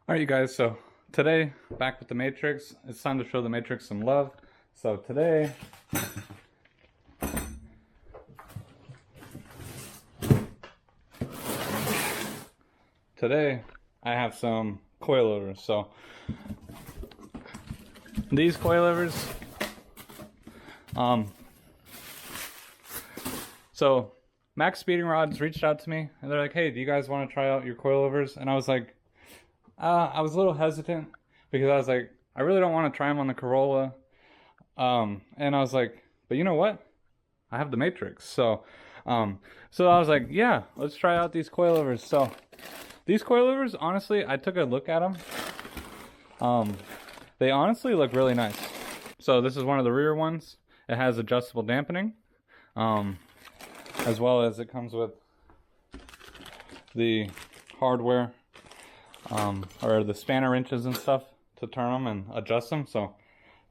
Alright you guys, so today, back with the Matrix. It's time to show the Matrix some love. So today, I have some coilovers. So these coilovers, so Maxpeedingrod's reached out to me and they're like, hey, do you guys want to try out your coilovers? And I was like, I was a little hesitant because I was like, I really don't want to try them on the Corolla. And I was like, but you know what? I have the Matrix. So I was like, yeah, let's try out these coilovers. So these coilovers, honestly, I took a look at them. They honestly look really nice. So this is one of the rear ones. It has adjustable dampening, as well as it comes with the hardware, or the spanner wrenches and stuff to turn them and adjust them. So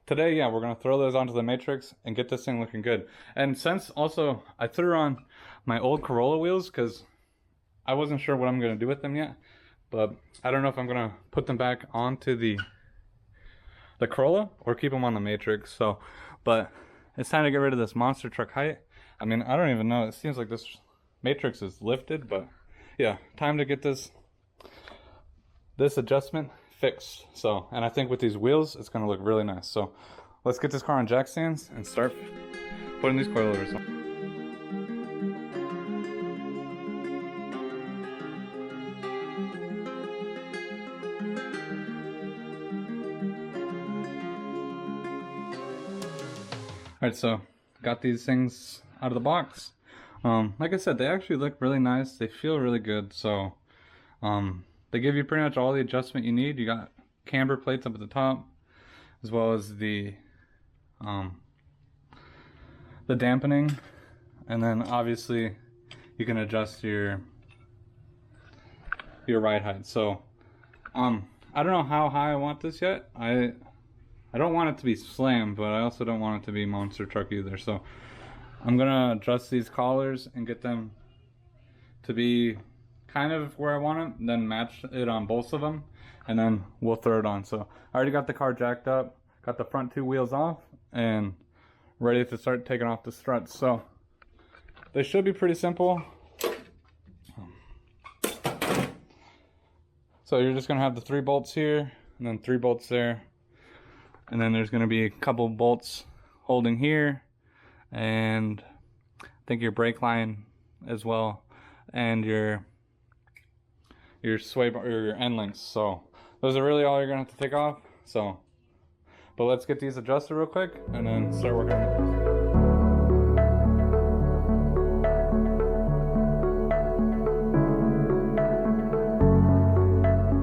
today, yeah, we're gonna throw those onto the Matrix and get this thing looking good. And since also I threw on my old Corolla wheels because I wasn't sure what I'm gonna do with them yet, but I don't know if I'm gonna put them back onto the Corolla or keep them on the Matrix. So, but it's time to get rid of this monster truck height. I mean, I don't even know. It seems like this Matrix is lifted, but yeah, time to get this adjustment fixed. So, and I think with these wheels, it's gonna look really nice. So let's get this car on jack stands and start putting these coilovers on. Alright, so got these things out of the box. Like I said, they actually look really nice. They feel really good. So they give you pretty much all the adjustment you need. You got camber plates up at the top, as well as the dampening, and then obviously you can adjust your ride height. So I don't know how high I want this yet. I don't want it to be slammed, but I also don't want it to be monster truck either. So I'm gonna adjust these collars and get them to be kind of where I want them, and then match it on both of them, and then we'll throw it on. So I already got the car jacked up, got the front two wheels off, and ready to start taking off the struts. So they should be pretty simple. So you're just gonna have the 3 bolts here, and then 3 bolts there, and then there's gonna be a couple bolts holding here, and I think your brake line as well, and your sway bar, or your end links. So those are really all you're gonna have to take off. So, but let's get these adjusted real quick and then start working on it.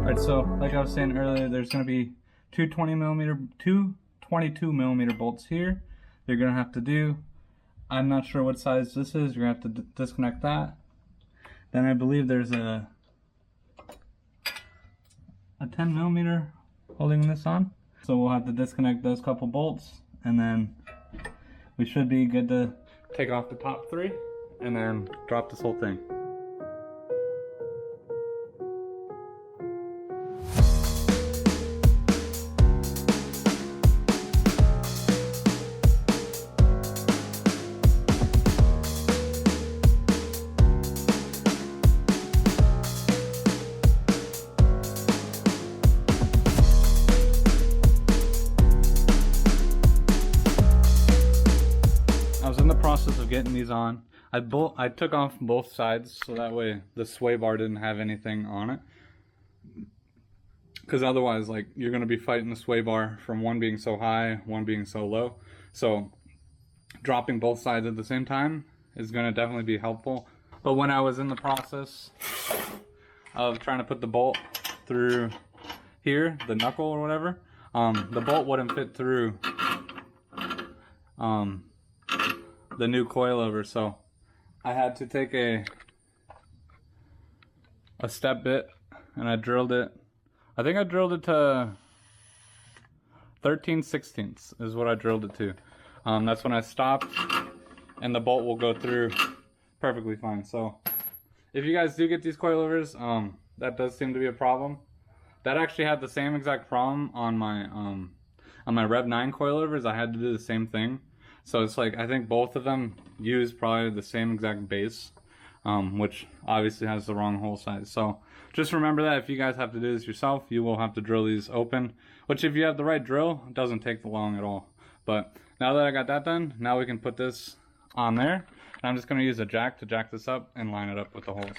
Alright, so like I was saying earlier, there's gonna be two 22 millimeter bolts here. You're gonna have to do. I'm not sure what size this is. You're gonna have to disconnect that. Then I believe there's a 10 millimeter holding this on. So we'll have to disconnect those couple bolts, and then we should be good to take off the top 3 and then drop this whole thing. Process of getting these on. I took off both sides so that way the sway bar didn't have anything on it, because otherwise, like, you're going to be fighting the sway bar from one being so high, one being so low. So dropping both sides at the same time is going to definitely be helpful. But when I was in the process of trying to put the bolt through here, the knuckle or whatever, the bolt wouldn't fit through the new coilover, so I had to take a step bit and I drilled it. I think I drilled it to 13/16 is what I drilled it to. That's when I stopped, and the bolt will go through perfectly fine. So if you guys do get these coilovers, that does seem to be a problem. that actually had the same exact problem on my Rev 9 coilovers. I had to do the same thing. So it's like, I think both of them use probably the same exact base, which obviously has the wrong hole size. So just remember that if you guys have to do this yourself, you will have to drill these open, which if you have the right drill, it doesn't take long at all. But now that I got that done, now we can put this on there. And I'm just gonna use a jack to jack this up and line it up with the holes.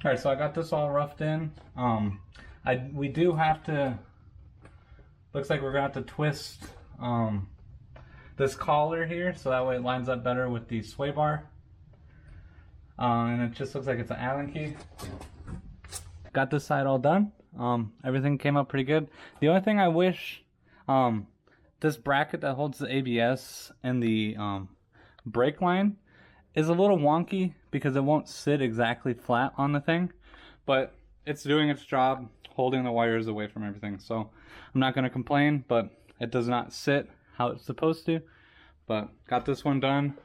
Alright, so I got this all roughed in. We do have to, looks like we're gonna have to twist this collar here so that way it lines up better with the sway bar. And it just looks like it's an Allen key. Got this side all done. Everything came out pretty good. The only thing I wish, this bracket that holds the ABS and the brake line is a little wonky because it won't sit exactly flat on the thing, but it's doing its job holding the wires away from everything. So I'm not going to complain, but it does not sit how it's supposed to. But got this one done.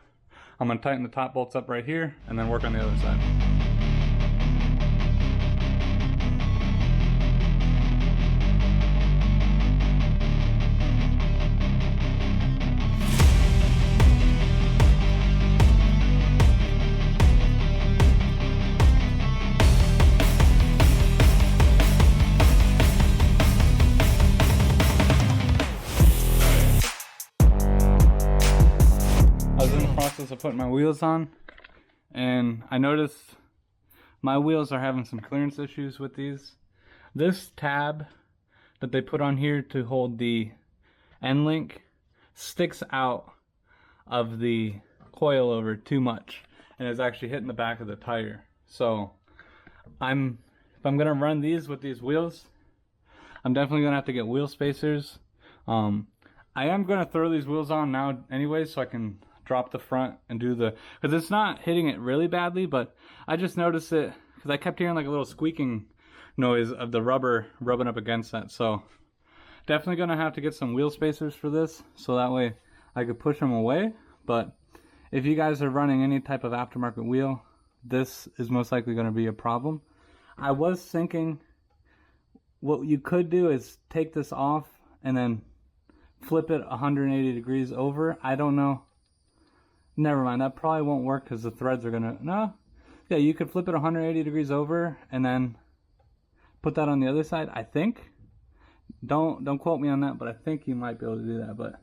I'm going to tighten the top bolts up right here and then work on the other side. Of putting my wheels on, and I noticed my wheels are having some clearance issues with these. This tab that they put on here to hold the end link sticks out of the coilover too much and is actually hitting the back of the tire. So if I'm gonna run these with these wheels, I'm definitely gonna have to get wheel spacers. I am gonna throw these wheels on now anyway so I can drop the front and do the, because it's not hitting it really badly, but I just noticed it because I kept hearing like a little squeaking noise of the rubber rubbing up against that. So definitely gonna have to get some wheel spacers for this so that way I could push them away. But if you guys are running any type of aftermarket wheel, this is most likely going to be a problem. I was thinking what you could do is take this off and then flip it 180 degrees over. I don't know. Never mind, that probably won't work because the threads are gonna, no. Yeah, you could flip it 180 degrees over and then put that on the other side, I think. Don't quote me on that, but I think you might be able to do that. But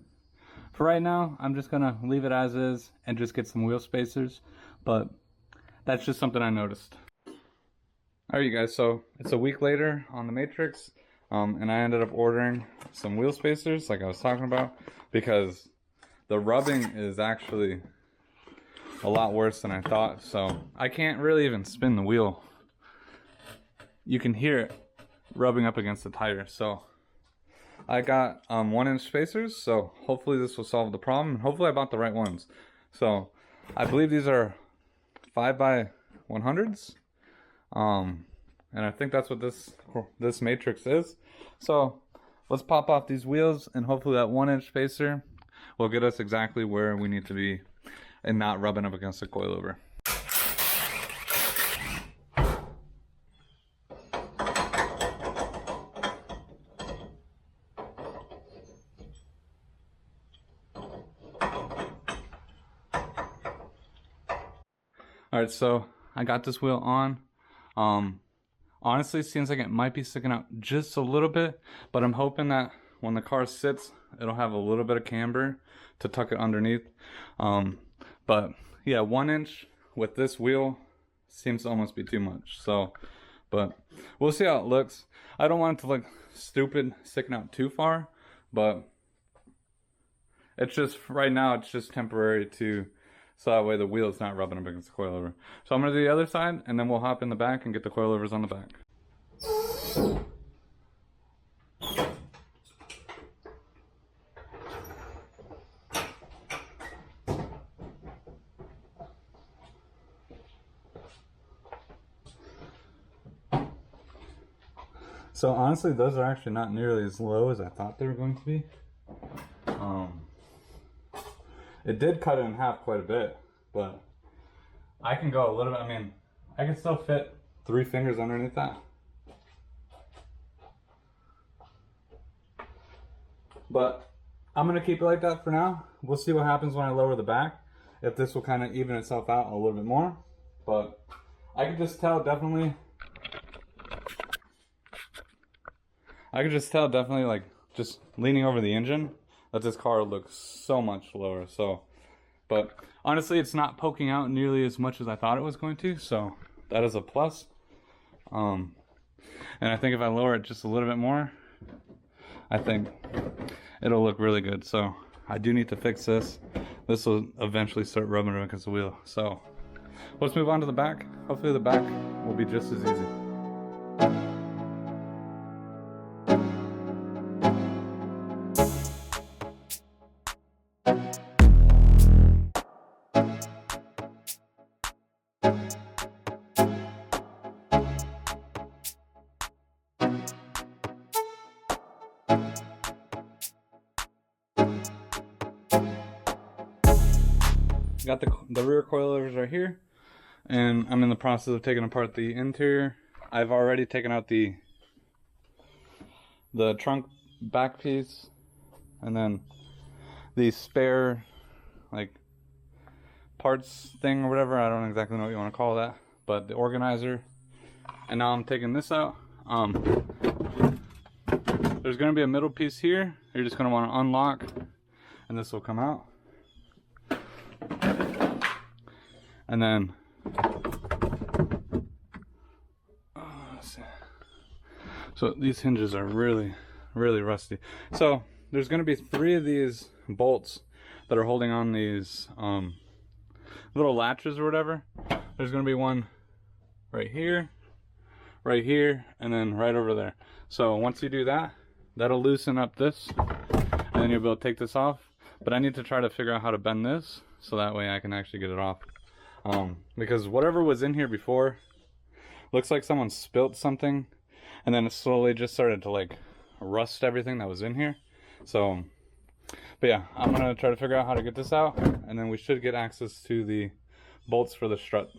for right now, I'm just gonna leave it as is and just get some wheel spacers. But that's just something I noticed. Alright you guys, so it's a week later on the Matrix, and I ended up ordering some wheel spacers like I was talking about because the rubbing is actually a lot worse than I thought. So I can't really even spin the wheel. You can hear it rubbing up against the tire. So I got 1-inch spacers, so hopefully this will solve the problem, and hopefully I bought the right ones. So I believe these are 5x100s, and I think that's what this Matrix is. So let's pop off these wheels, and hopefully that 1-inch spacer will get us exactly where we need to be and not rubbing up against the coilover. Alright, so I got this wheel on. Honestly, it seems like it might be sticking out just a little bit, but I'm hoping that when the car sits, it'll have a little bit of camber to tuck it underneath. But yeah, 1 inch with this wheel seems to almost be too much. So, but we'll see how it looks. I don't want it to look stupid sticking out too far, but it's just, right now, it's just temporary so that way the wheel's not rubbing up against the coilover. So I'm gonna do the other side, and then we'll hop in the back and get the coilovers on the back. So honestly, those are actually not nearly as low as I thought they were going to be. It did cut it in half quite a bit, but I can go a little bit. I mean, I can still fit 3 fingers underneath that. But I'm gonna keep it like that for now. We'll see what happens when I lower the back, if this will kind of even itself out a little bit more. But I can just tell definitely, like just leaning over the engine, that this car looks so much lower. So, but honestly, it's not poking out nearly as much as I thought it was going to, so that is a plus. And I think if I lower it just a little bit more, I think it'll look really good. So I do need to fix this. This will eventually start rubbing against the wheel. So let's move on to the back. Hopefully the back will be just as easy. Got the rear coilovers right here, and I'm in the process of taking apart the interior. I've already taken out the trunk back piece, and then the spare like parts thing or whatever. I don't exactly know what you want to call that, but the organizer. And now I'm taking this out. There's going to be a middle piece here. You're just going to want to unlock, and this will come out. And then so these hinges are really rusty. So there's going to be 3 of these bolts that are holding on these little latches or whatever. There's going to be one right here, and then right over there. So once you do that, that'll loosen up this, and then you'll be able to take this off. But I need to try to figure out how to bend this so that way I can actually get it off. Because whatever was in here before looks like someone spilt something, and then it slowly just started to like rust everything that was in here. So, but yeah, I'm gonna try to figure out how to get this out, and then we should get access to the bolts for the strut.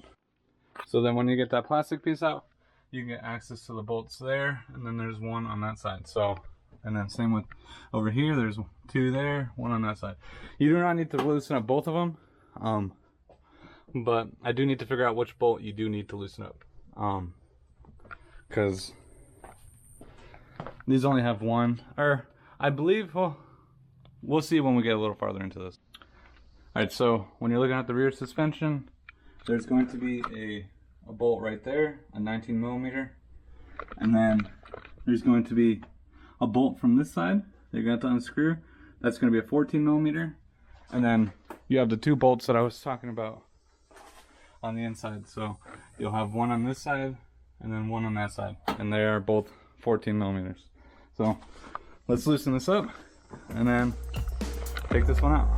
So then when you get that plastic piece out, you can get access to the bolts there, and then there's one on that side. So, and then same with over here, there's 2 there, 1 on that side. You do not need to loosen up both of them. But I do need to figure out which bolt you do need to loosen up. Because these only have 1, or I believe, well, we'll see when we get a little farther into this. Alright, so when you're looking at the rear suspension, there's going to be a bolt right there, a 19mm. And then there's going to be a bolt from this side that you're going to have to unscrew. That's going to be a 14mm. And then you have the 2 bolts that I was talking about on the inside. So you'll have 1 on this side and then 1 on that side, and they are both 14mm. So let's loosen this up and then take this one out.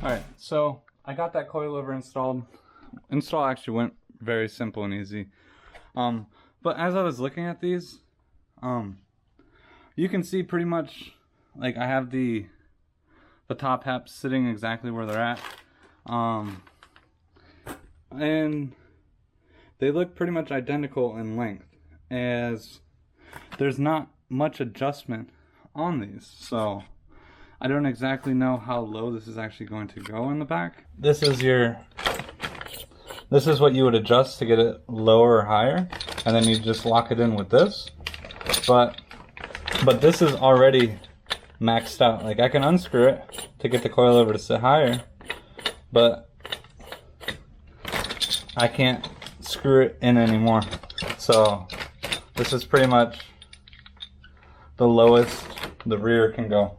Alright, so I got that coilover installed. Install actually went very simple and easy. But as I was looking at these, you can see pretty much, like, I have the top half sitting exactly where they're at. And they look pretty much identical in length, as there's not much adjustment on these. So I don't exactly know how low this is actually going to go in the back. This is what you would adjust to get it lower or higher, and then you just lock it in with this. But this is already maxed out. Like, I can unscrew it to get the coilover to sit higher, but I can't screw it in anymore. So this is pretty much the lowest the rear can go.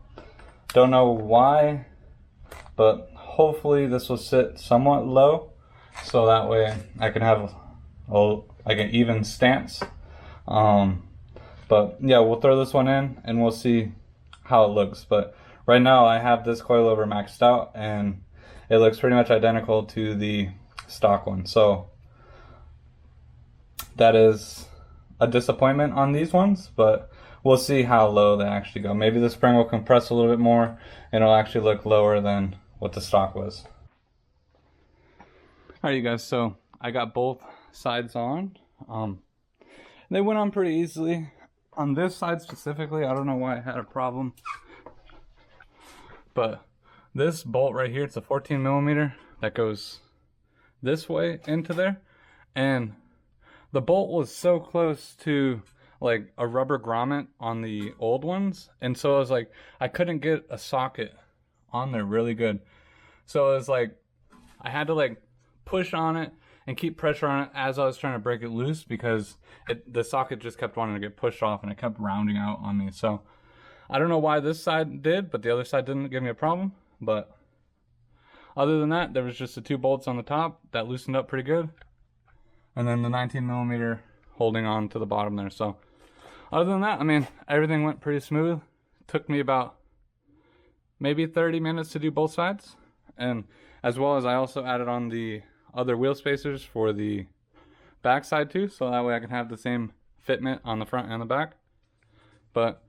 Don't know why, but hopefully this will sit somewhat low, so that way I can have like an even stance. But yeah, we'll throw this one in and we'll see how it looks. But right now I have this coilover maxed out and it looks pretty much identical to the stock one. So that is a disappointment on these ones, but we'll see how low they actually go. Maybe the spring will compress a little bit more and it'll actually look lower than what the stock was. Alright you guys, so I got both sides on. They went on pretty easily. On this side specifically, I don't know why I had a problem. But this bolt right here, it's a 14 millimeter that goes this way into there. And the bolt was so close to like a rubber grommet on the old ones. And so I was like, I couldn't get a socket on there really good. So it was like, I had to like push on it and keep pressure on it as I was trying to break it loose, because the socket just kept wanting to get pushed off and it kept rounding out on me. So I don't know why this side did, but the other side didn't give me a problem. But other than that, there was just the 2 bolts on the top that loosened up pretty good. And then the 19 millimeter holding on to the bottom there. So other than that, I mean, everything went pretty smooth. Took me about maybe 30 minutes to do both sides. And as well as I also added on the other wheel spacers for the back side too, so that way I can have the same fitment on the front and the back. But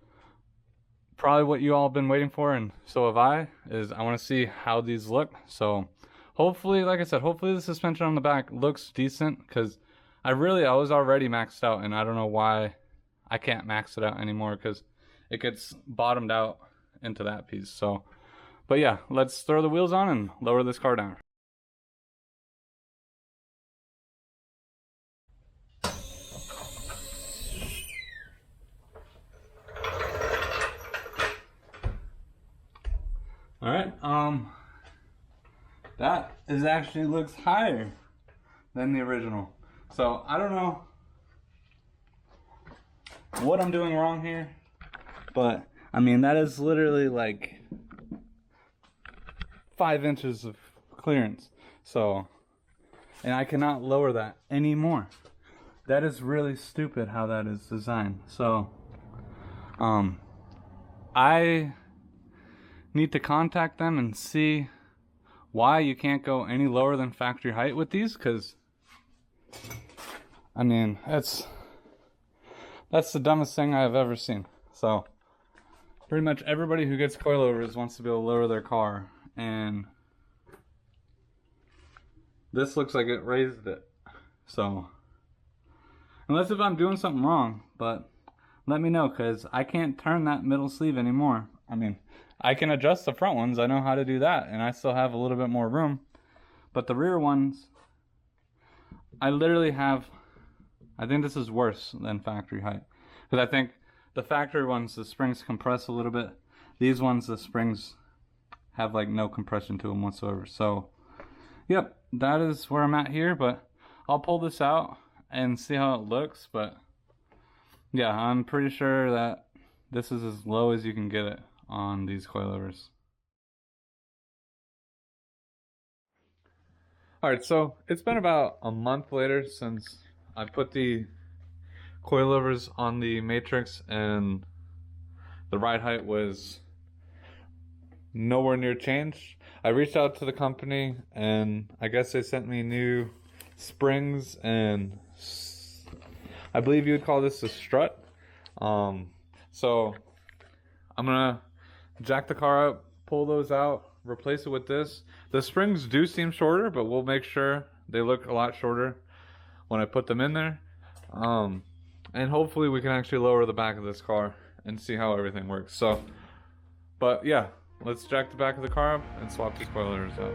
probably what you all have been waiting for, and so have I, is I want to see how these look. So hopefully, like I said, hopefully the suspension on the back looks decent, because I was already maxed out and I don't know why I can't max it out anymore, because it gets bottomed out into that piece. So but yeah, let's throw the wheels on and lower this car down. Alright, that actually looks higher than the original. So I don't know what I'm doing wrong here, but I mean, that is literally like 5 inches of clearance. So, and I cannot lower that anymore. That is really stupid how that is designed. So, I need to contact them and see why you can't go any lower than factory height with these, because I mean, that's the dumbest thing I've ever seen. So pretty much everybody who gets coilovers wants to be able to lower their car, and this looks like it raised it. So unless if I'm doing something wrong, but let me know, because I can't turn that middle sleeve anymore. I mean, I can adjust the front ones, I know how to do that, and I still have a little bit more room. But the rear ones, I literally have, I think this is worse than factory height. Because I think the factory ones, the springs compress a little bit. These ones, the springs have like no compression to them whatsoever. So, yep, that is where I'm at here. But I'll pull this out and see how it looks. But yeah, I'm pretty sure that this is as low as you can get it on these coilovers. Alright, so it's been about a month later since I put the coilovers on the Matrix, and the ride height was nowhere near changed. I reached out to the company and I guess they sent me new springs, and I believe you would call this a strut. So I'm gonna jack the car up, pull those out, replace it with this. The springs do seem shorter, but we'll make sure they look a lot shorter when I put them in there. And hopefully we can actually lower the back of this car and see how everything works. So, but yeah, let's jack the back of the car up and swap these coilovers out.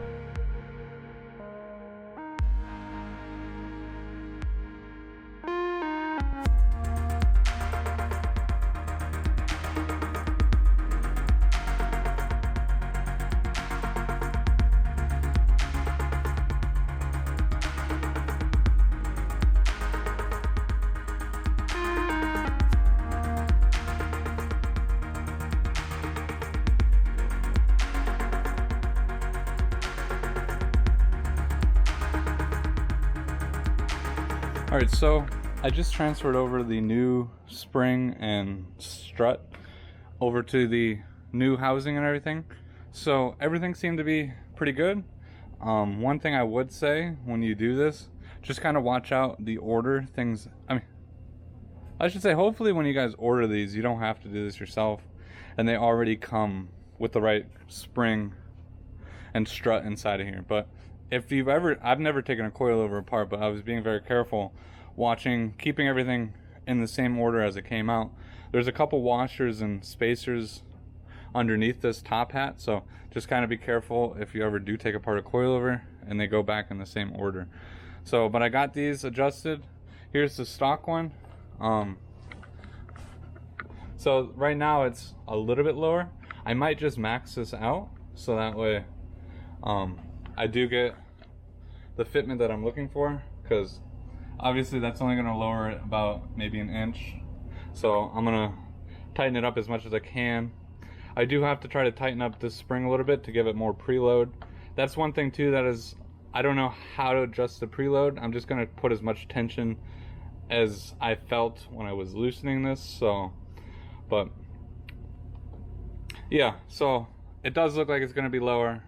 Alright, so I just transferred over the new spring and strut over to the new housing and everything. So everything seemed to be pretty good. One thing I would say when you do this, just kind of watch out the order things. I should say hopefully when you guys order these, you don't have to do this yourself and they already come with the right spring and strut inside of here. But if you've ever, I've never taken a coilover apart, but I was being very careful keeping everything in the same order as it came out. There's a couple washers and spacers underneath this top hat, so just kind of be careful if you ever do take apart a coilover and they go back in the same order. So, but I got these adjusted. Here's the stock one. So right now it's a little bit lower. I might just max this out so that way I do get the fitment that I'm looking for, because obviously that's only going to lower it about maybe an inch. So I'm going to tighten it up as much as I can. I do have to try to tighten up this spring a little bit to give it more preload. That's one thing too, that is, I don't know how to adjust the preload. I'm just going to put as much tension as I felt when I was loosening this. So, but yeah, so it does look like it's going to be lower.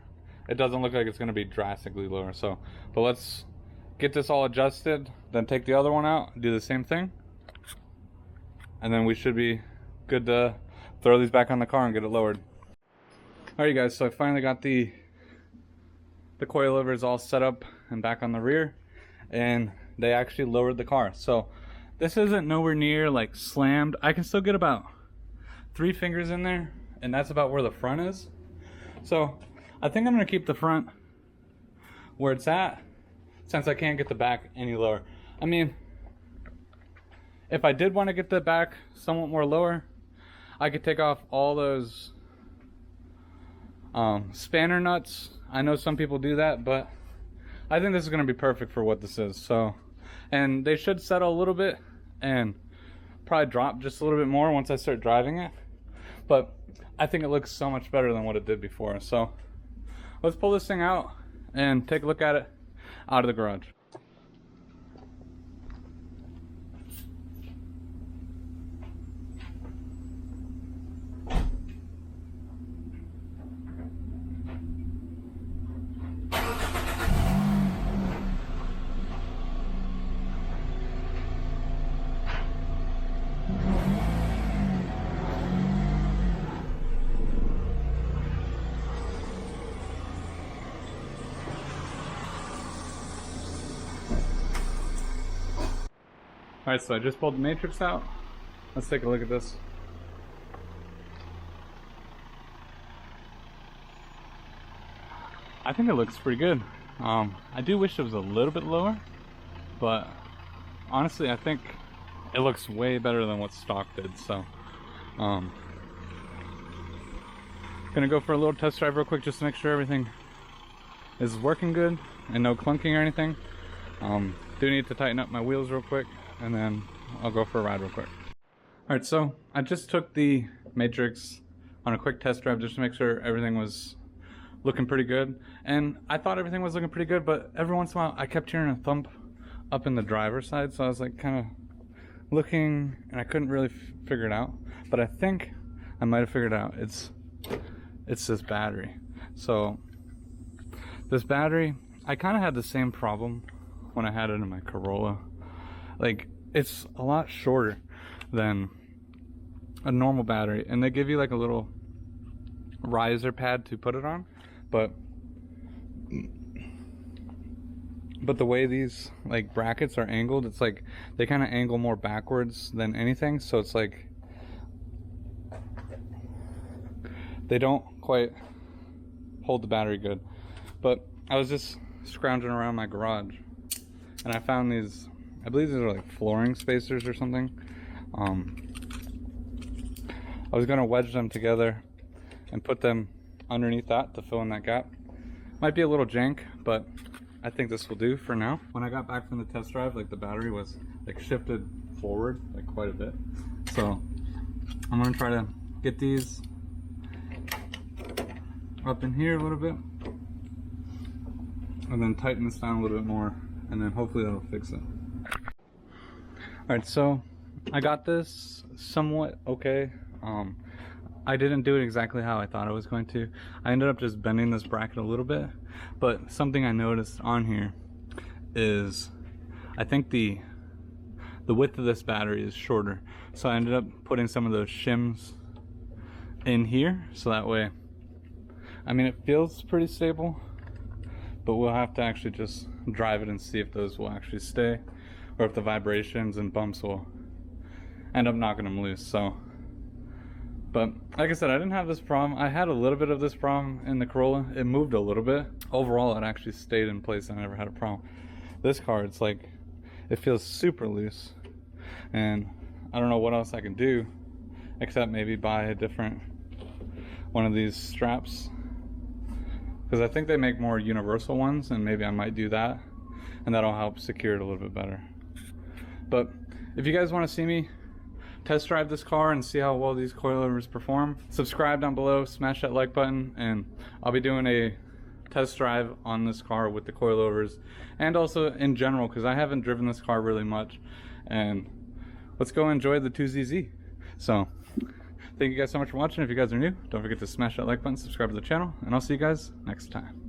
It doesn't look like it's going to be drastically lower. So, but let's get this all adjusted, then take the other one out, do the same thing, and then we should be good to throw these back on the car and get it lowered. Alright guys, so I finally got the coilovers all set up and back on the rear, and they actually lowered the car. So this isn't nowhere near like slammed. I can still get about 3 fingers in there, and that's about where the front is. So I think I'm going to keep the front where it's at, since I can't get the back any lower. I mean, if I did want to get the back somewhat more lower, I could take off all those spanner nuts. I know some people do that, but I think this is going to be perfect for what this is. So, and they should settle a little bit and probably drop just a little bit more once I start driving it. But I think it looks so much better than what it did before. So let's pull this thing out and take a look at it out of the garage. Alright, so I just pulled the matrix out. Let's take a look at this. I think it looks pretty good. I do wish it was a little bit lower, but honestly I think it looks way better than what stock did. So gonna go for a little test drive real quick just to make sure everything is working good and no clunking or anything. Do need to tighten up my wheels real quick, and then I'll go for a ride real quick. Alright, so I just took the matrix on a quick test drive just to make sure everything was looking pretty good, and I thought everything was looking pretty good, but every once in a while I kept hearing a thump up in the driver's side, so I was like kind of looking and I couldn't really figure it out, but I think I might have figured it out. It's this battery. So this battery, I kind of had the same problem when I had it in my Corolla. Like, it's a lot shorter than a normal battery, and they give you like a little riser pad to put it on, but the way these like brackets are angled, it's like they kind of angle more backwards than anything, so it's like they don't quite hold the battery good. But I was just scrounging around my garage and I found these, I believe these are like flooring spacers or something. I was gonna wedge them together and put them underneath that to fill in that gap. Might be a little jank, but I think this will do for now. When I got back from the test drive, like the battery was like shifted forward like quite a bit. So I'm gonna try to get these up in here a little bit and then tighten this down a little bit more, and then hopefully that'll fix it. Alright, so I got this somewhat okay. I didn't do it exactly how I thought I was going to. I ended up just bending this bracket a little bit, but something I noticed on here is I think the width of this battery is shorter. So I ended up putting some of those shims in here, so that way, I mean, it feels pretty stable, but we'll have to actually just drive it and see if those will actually stay, or if the vibrations and bumps will end up knocking them loose. So, but like I said, I didn't have this problem. I had a little bit of this problem in the Corolla. It moved a little bit. Overall, it actually stayed in place. I never had a problem. This car, it's like, it feels super loose, and I don't know what else I can do except maybe buy a different one of these straps, because I think they make more universal ones, and maybe I might do that, and that'll help secure it a little bit better. But if you guys want to see me test drive this car and see how well these coilovers perform, subscribe down below, smash that like button, and I'll be doing a test drive on this car with the coilovers, and also in general, because I haven't driven this car really much. And let's go enjoy the 2ZZ. So thank you guys so much for watching. If you guys are new, don't forget to smash that like button, subscribe to the channel, and I'll see you guys next time.